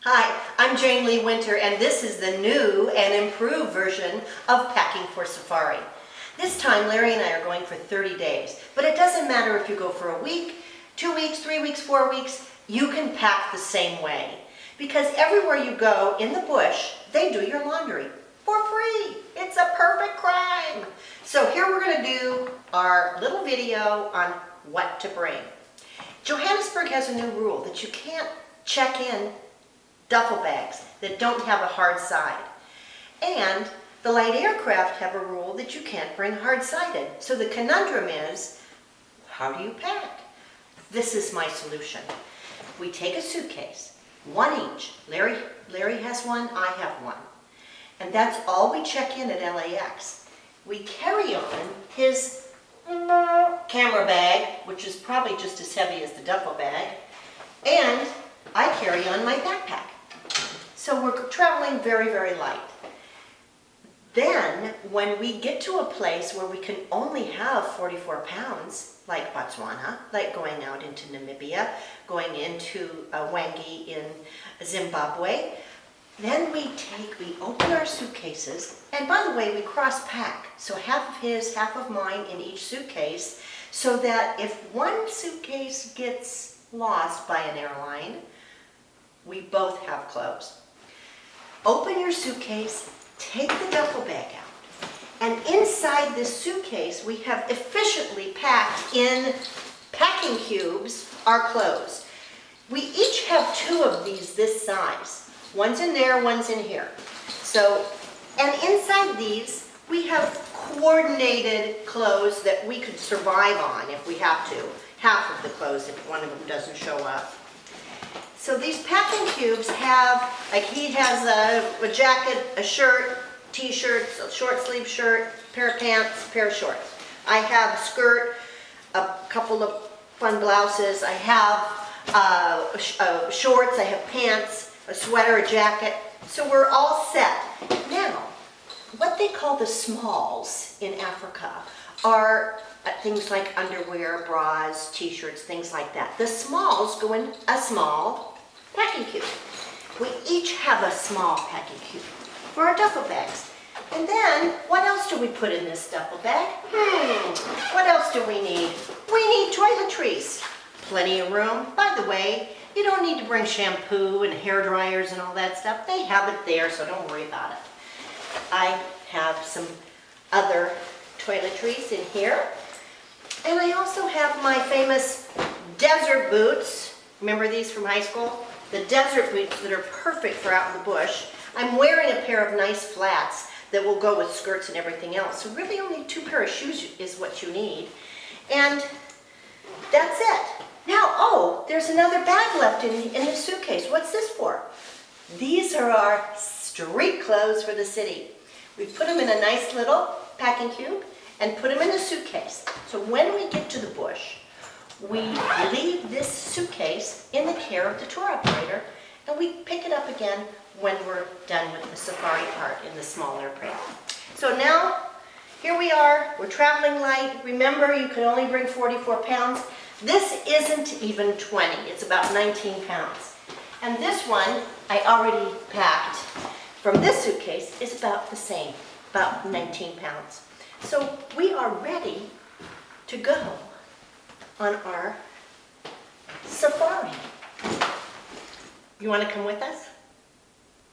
Hi, I'm Jane Lee Winter, and this is the new and improved version of Packing for Safari. This time, Larry and I are going for 30 days, but it doesn't matter if you go for a week, 2 weeks, 3 weeks, 4 weeks, you can pack the same way. Because everywhere you go in the bush, they do your laundry for free. It's a perfect crime. So here we're going to do our little video on what to bring. Johannesburg has a new rule that you can't check in duffel bags that don't have a hard side. And the light aircraft have a rule that you can't bring hard-sided. So the conundrum is, how do you pack? This is my solution. We take a suitcase, one each. Larry has one, I have one. And that's all we check in at LAX. We carry on his camera bag, which is probably just as heavy as the duffel bag, and I carry on my backpack. So we're traveling very, very light. Then, when we get to a place where we can only have 44 pounds, like Botswana, like going out into Namibia, going into Wangi in Zimbabwe, then we open our suitcases, and by the way, we cross-pack. So half of his, half of mine in each suitcase, so that if one suitcase gets lost by an airline, we both have clothes. Open your suitcase, take the duffel bag out, and inside this suitcase we have efficiently packed in packing cubes our clothes. We each have 2 of these this size. One's in there, one's in here. So, and inside these we have coordinated clothes that we could survive on if we have to. Half of the clothes if one of them doesn't show up. So these packing cubes have, like he has a jacket, a shirt, t-shirts, a short sleeve shirt, pair of pants, pair of shorts. I have a skirt, a couple of fun blouses. I have shorts, I have pants, a sweater, a jacket. So we're all set. Now, what they call the smalls in Africa are things like underwear, bras, t-shirts, things like that. The smalls go in a small packing cube. We each have a small packing cube for our duffel bags. And then, what else do we put in this duffel bag? What else do we need? We need toiletries. Plenty of room. By the way, you don't need to bring shampoo and hair dryers and all that stuff. They have it there, so don't worry about it. I have some other toiletries in here. And I also have my famous desert boots. Remember these from high school? The desert boots that are perfect for out in the bush. I'm wearing a pair of nice flats that will go with skirts and everything else. So really only 2 pairs of shoes is what you need. And that's it. Now, oh, there's another bag left in the suitcase. What's this for? These are our street clothes for the city. We put them in a nice little packing cube and put them in a suitcase. So when we get to the bush, we leave this suitcase in the care of the tour operator, and we pick it up again when we're done with the safari part in the small airplane. So now, here we are, we're traveling light. Remember, you can only bring 44 pounds. This isn't even 20, it's about 19 pounds. And this one, I already packed from this suitcase, is about the same, about 19 pounds. So we are ready to go on our safari. You want to come with us?